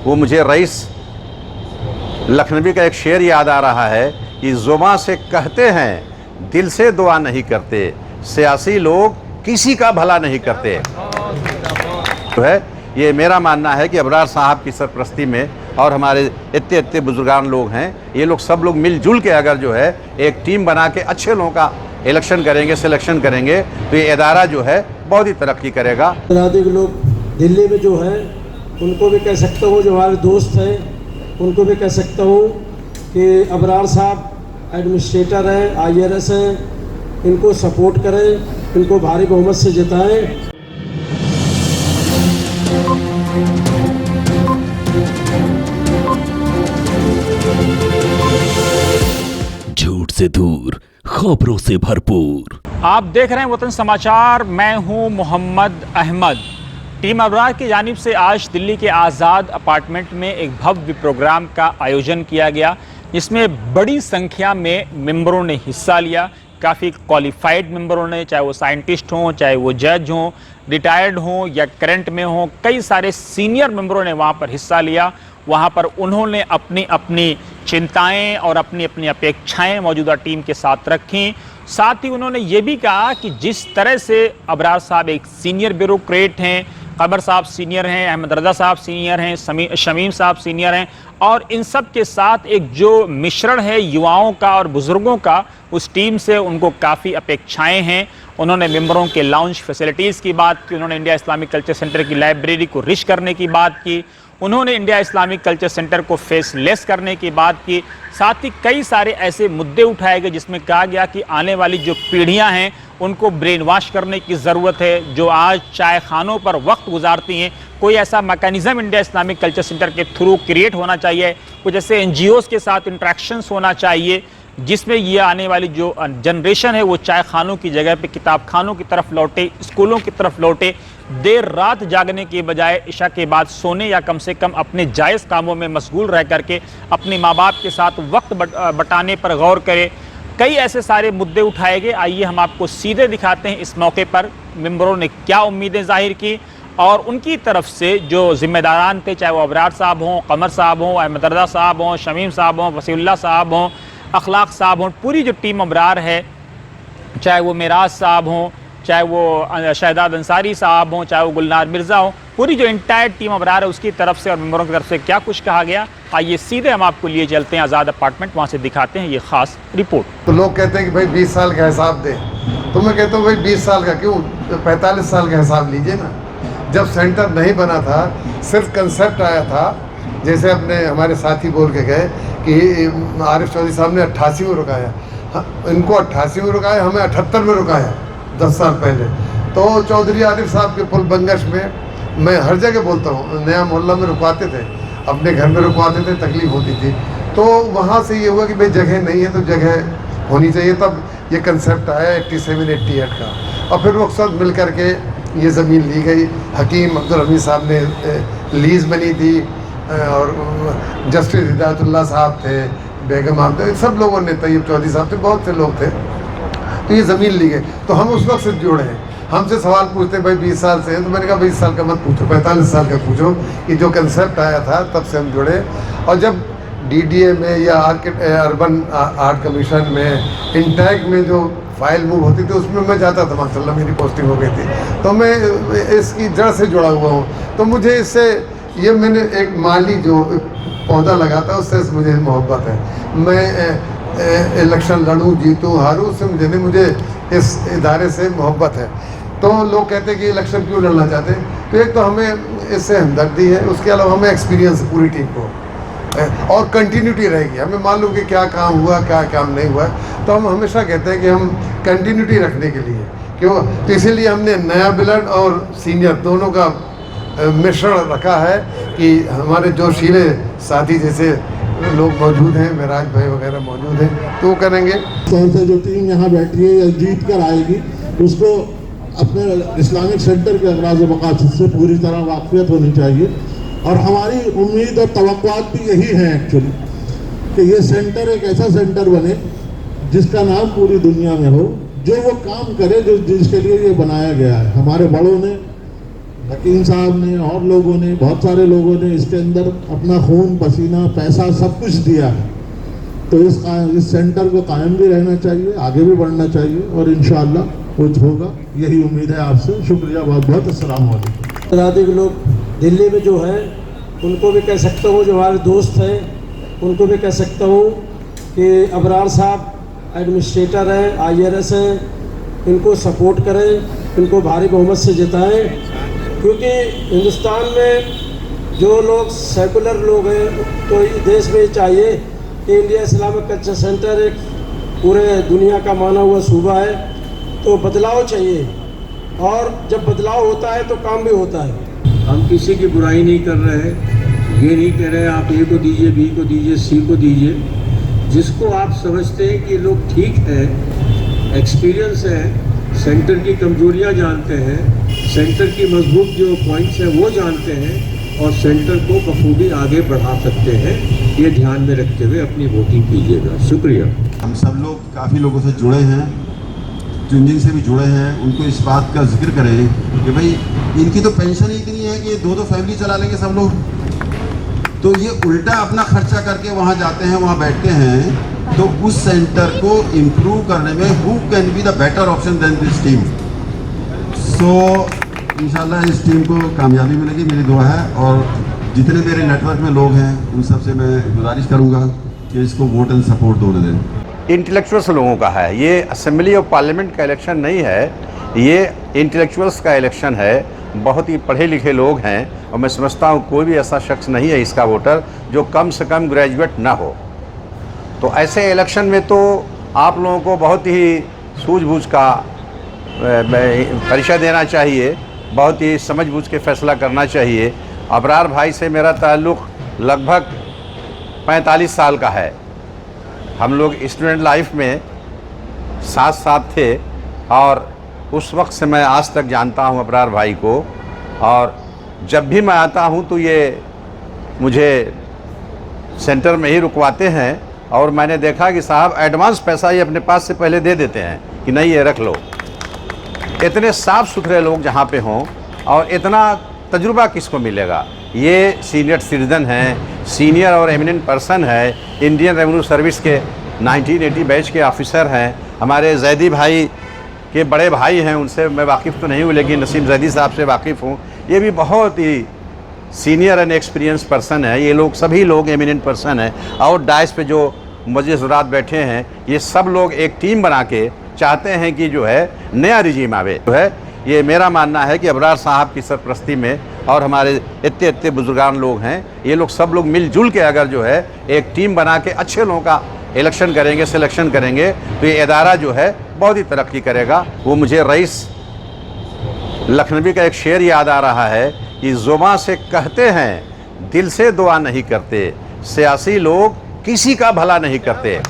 वो मुझे रईस लखनवी का एक शेर याद आ रहा है कि ज़ुबान से कहते हैं दिल से दुआ नहीं करते, सियासी लोग किसी का भला नहीं करते। तो है ये मेरा मानना है कि अबरार साहब की सरपरस्ती में और हमारे इतने इतने बुजुर्गान लोग हैं, ये लोग सब लोग मिलजुल के अगर जो है एक टीम बना के अच्छे लोगों का इलेक्शन करेंगे, सिलेक्शन करेंगे, तो ये इदारा जो है बहुत ही तरक्की करेगा। लोग दिल्ली में जो है उनको भी कह सकता हूँ, जो हमारे दोस्त हैं उनको भी कह सकता हूँ कि अबरार साहब एडमिनिस्ट्रेटर हैं, IRS हैं, इनको सपोर्ट करें, इनको भारी बहुमत से जिताएं। झूठ से दूर, खबरों से भरपूर। आप देख रहे हैं वतन समाचार। मैं हूं मोहम्मद अहमद। टीम अबरार की जानिब से आज दिल्ली के आज़ाद अपार्टमेंट में एक भव्य प्रोग्राम का आयोजन किया गया, जिसमें बड़ी संख्या में मेंबरों ने हिस्सा लिया। काफ़ी क्वालिफाइड मेंबरों ने, चाहे वो साइंटिस्ट हों, चाहे वो जज हों, रिटायर्ड हों या करंट में हों, कई सारे सीनियर मेंबरों ने वहाँ पर हिस्सा लिया। वहाँ पर उन्होंने अपनी अपनी चिंताएं और अपनी अपनी अपेक्षाएं मौजूदा टीम के साथ रखीं। साथ ही उन्होंने ये भी कहा कि जिस तरह से अबरार साहब एक सीनियर ब्यूरोक्रेट हैं, कमर साहब सीनियर हैं, अहमद रजा साहब सीनियर हैं, शमीम साहब सीनियर हैं, और इन सब के साथ एक जो मिश्रण है युवाओं का और बुज़ुर्गों का, उस टीम से उनको काफ़ी अपेक्षाएं हैं। उन्होंने मेंबरों के लाउंज फैसिलिटीज़ की बात की, उन्होंने इंडिया इस्लामिक कल्चर सेंटर की लाइब्रेरी को रिच करने की बात की, उन्होंने इंडिया इस्लामिक कल्चर सेंटर को फेसलेस करने की बात की। साथ ही कई सारे ऐसे मुद्दे उठाए गए जिसमें कहा गया कि आने वाली जो पीढ़ियां हैं उनको ब्रेन वॉश करने की ज़रूरत है। जो आज चाय खानों पर वक्त गुजारती हैं, कोई ऐसा mechanism India Islamic culture centre के थ्रू क्रिएट होना चाहिए, कुछ ऐसे NGOs के साथ इंट्रैक्शंस होना चाहिए जिसमें ये आने वाली जो जनरेशन है वो चाय खानों की जगह पे किताब खानों की तरफ लौटे, स्कूलों की तरफ लौटे, देर रात जागने के बजाय इशा के बाद सोने या कम से कम अपने जायज़ कामों में मशगूल रह करके अपने माँ बाप के साथ वक्त बटाने पर गौर करे। कई ऐसे सारे मुद्दे उठाए गए। आइए हम आपको सीधे दिखाते हैं इस मौके पर मेंबरों ने क्या उम्मीदें जाहिर की और उनकी तरफ से जो जिम्मेदारान थे, चाहे वो अबरार साहब हों, कमर साहब हों, अहमद रजा साहब हों, शमीम साहब हों, वसीउल्लाह साहब हों, अखलाक साहब हों, पूरी जो टीम अबरार है, चाहे वो मेराज साहब हों, चाहे वो शहदाद अंसारी साहब हों, चाहे वो गुलनार मिर्ज़ा हों, पूरी जो इंटायर टीम अबरार है उसकी तरफ से और मेंबरों की तरफ से क्या कुछ कहा गया, आइए सीधे हम आपको लिए चलते हैं आज़ाद अपार्टमेंट, वहाँ से दिखाते हैं ये ख़ास रिपोर्ट। तो लोग कहते हैं कि भाई 20 साल का हिसाब दे, तो मैं कहता हूँ भाई 20 साल का क्यों, 45 साल का हिसाब लीजिए ना। जब सेंटर नहीं बना था, सिर्फ कंसेप्ट आया था, जैसे अपने हमारे साथी बोल के गए कि आरिफ चौधरी साहब ने 88 में रुकाया, इनको 88 में रुकाया, हमें 78 में रुकाया 10 साल पहले। तो चौधरी आरिफ साहब के पुल बंगश में मैं हर जगह बोलता हूँ, नया मोहल्ला में रुकवाते थे, अपने घर में रुकवाते थे, तकलीफ होती थी। तो वहाँ से ये हुआ कि भाई जगह नहीं है तो जगह होनी चाहिए, तब ये कंसेप्ट आया 87-88 का। और फिर वो सब मिल कर के ये ज़मीन ली गई। हकीम अब्दुल हमीद साहब ने लीज़ बनी थी और जस्टिस हिदायतुल्लाह साहब थे, बेगम आमद, सब लोगों ने, तैयब चौधरी साहब थे, बहुत से लोग थे, तो ये ज़मीन ली गई। तो हम उस वक्त से जुड़े हैं। हमसे सवाल पूछते भाई 20 साल से हैं, तो मैंने कहा 20 साल का मत पूछो, 45 साल का पूछो, कि जो कंसेप्ट आया था तब से हम जुड़े। और जब DDA में या अर्बन आर्ट कमीशन में, इंटैक में जो फाइल मूव होती थी उसमें मैं जाता था, माशाल्लाह मेरी पोस्टिंग हो गई थी, तो मैं इसकी जड़ से जुड़ा हुआ हूँ। तो मुझे इससे ये मैंने एक माली जो पौधा लगाता है उससे मुझे मोहब्बत है। मैं इलेक्शन लड़ूँ, जीतूँ, हारूँ, उससे मुझे इस इदारे से मोहब्बत है। तो लोग कहते हैं कि इलेक्शन क्यों लड़ना चाहते हैं, तो एक तो हमें इससे हमदर्दी है, उसके अलावा हमें एक्सपीरियंस पूरी टीम को, और कंटिन्यूटी रहेगी। हमें मालूम कि क्या काम हुआ, क्या काम नहीं हुआ, तो हम हमेशा कहते हैं कि हम कंटिन्यूटी रखने के लिए क्यों, तो इसीलिए हमने नया ब्लड और सीनियर दोनों का मिश्रण रखा है कि हमारे जोशीले साथी जैसे लोग मौजूद हैं, मेराज भाई वगैरह मौजूद हैं, तो वो करेंगे। तौर से जो टीम यहाँ बैठी है या जीत कर आएगी, उसको अपने इस्लामिक सेंटर के अगराज़ मकासद से पूरी तरह वाक़फ़ियत होनी चाहिए। और हमारी उम्मीद और तवक्कुआत भी यही है एक्चुअली, कि ये सेंटर एक ऐसा सेंटर बने जिसका नाम पूरी दुनिया में हो, जो वो काम करे जो जिसके लिए ये बनाया गया है। हमारे बड़ों ने हकीम साहब ने और लोगों ने, बहुत सारे लोगों ने इसके अंदर अपना खून पसीना पैसा सब कुछ दिया है। तो इस सेंटर को कायम भी रहना चाहिए, आगे भी बढ़ना चाहिए और इंशाअल्लाह कुछ होगा, यही उम्मीद है आपसे। शुक्रिया बहुत बहुत। अस्सलाम वालेकुम। राधे के लोग दिल्ली में जो हैं उनको भी कह सकता हूँ, जो हमारे दोस्त हैं उनको भी कह सकता हूँ कि अबरार साहब एडमिनिस्ट्रेटर हैं, IRS हैं, इनको सपोर्ट करें, इनको भारी बहुमत से जिताएं, क्योंकि हिंदुस्तान में जो लोग सेकुलर लोग हैं तो देश में चाहिए कि इंडिया इस्लामिक कल्चर सेंटर एक पूरे दुनिया का माना हुआ सूबा है, तो बदलाव चाहिए और जब बदलाव होता है तो काम भी होता है। हम किसी की बुराई नहीं कर रहे हैं, ये नहीं कह रहे आप A को दीजिए, B को दीजिए, C को दीजिए। जिसको आप समझते हैं कि लोग ठीक है, एक्सपीरियंस है, सेंटर की कमजोरियां जानते हैं, सेंटर की मजबूत जो पॉइंट्स हैं वो जानते हैं और सेंटर को बखूबी आगे बढ़ा सकते हैं, ये ध्यान में रखते हुए अपनी वोटिंग कीजिएगा। शुक्रिया। हम सब लोग काफ़ी लोगों से जुड़े हैं, जिन से भी जुड़े हैं, उनको इस बात का जिक्र करें कि भाई इनकी तो पेंशन ही इतनी है कि दो फैमिली चला लेंगे सब लोग, तो ये उल्टा अपना खर्चा करके वहाँ जाते हैं, वहाँ बैठते हैं। तो उस सेंटर को इम्प्रूव करने में who can be the better option than this team. So इंशाल्लाह इस टीम को कामयाबी मिलेगी, मेरी दुआ है। और जितने मेरे नेटवर्क में लोग हैं उन सब से मैं गुजारिश करूँगा कि इसको वोट एंड सपोर्ट दोनों दें। इंटेलेक्चुअल्स लोगों का है, ये असेंबली ऑफ पार्लियामेंट का इलेक्शन नहीं है, ये इंटेलेक्चुअल्स का इलेक्शन है। बहुत ही पढ़े लिखे लोग हैं और मैं समझता हूँ कोई भी ऐसा शख्स नहीं है इसका वोटर जो कम से कम ग्रेजुएट ना हो। तो ऐसे इलेक्शन में तो आप लोगों को बहुत ही सूझबूझ का परिचय देना चाहिए, बहुत ही समझबूझ के फैसला करना चाहिए। अबरार भाई से मेरा ताल्लुक़ लगभग 45 साल का है। हम लोग स्टूडेंट लाइफ में साथ साथ थे और उस वक्त से मैं आज तक जानता हूं अबरार भाई को। और जब भी मैं आता हूं तो ये मुझे सेंटर में ही रुकवाते हैं और मैंने देखा कि साहब एडवांस पैसा ये अपने पास से पहले दे देते हैं कि नहीं ये रख लो। इतने साफ़ सुथरे लोग जहाँ पे हों और इतना तजुर्बा किसको मिलेगा। ये सीनियर सिटीज़न हैं, सीनियर और एमिनेंट पर्सन है, इंडियन रेवेन्यू सर्विस के 1980 बैच के ऑफिसर हैं। हमारे जैदी भाई के बड़े भाई हैं, उनसे मैं वाकिफ़ तो नहीं हूँ लेकिन नसीम जैदी साहब से वाकिफ़ हूँ। ये भी बहुत ही सीनियर एंड एक्सपीरियंस पर्सन है। ये लोग सभी लोग एमिनेंट पर्सन हैं और डाइस पे जो मजिस्ट्रेट बैठे हैं ये सब लोग एक टीम बना के चाहते हैं कि जो है नया रिजीम आवे। जो है ये मेरा मानना है कि अबरार साहब की सरपरस्ती में और हमारे इतने बुजुर्गान लोग हैं, ये लोग सब लोग मिलजुल के अगर जो है एक टीम बना के अच्छे लोगों का इलेक्शन करेंगे, सिलेक्शन करेंगे तो ये इदारा जो है बहुत ही तरक्की करेगा। वो मुझे रईस लखनवी का एक शेर याद आ रहा है कि ज़ुबान से कहते हैं दिल से दुआ नहीं करते, सियासी लोग किसी का भला नहीं करते।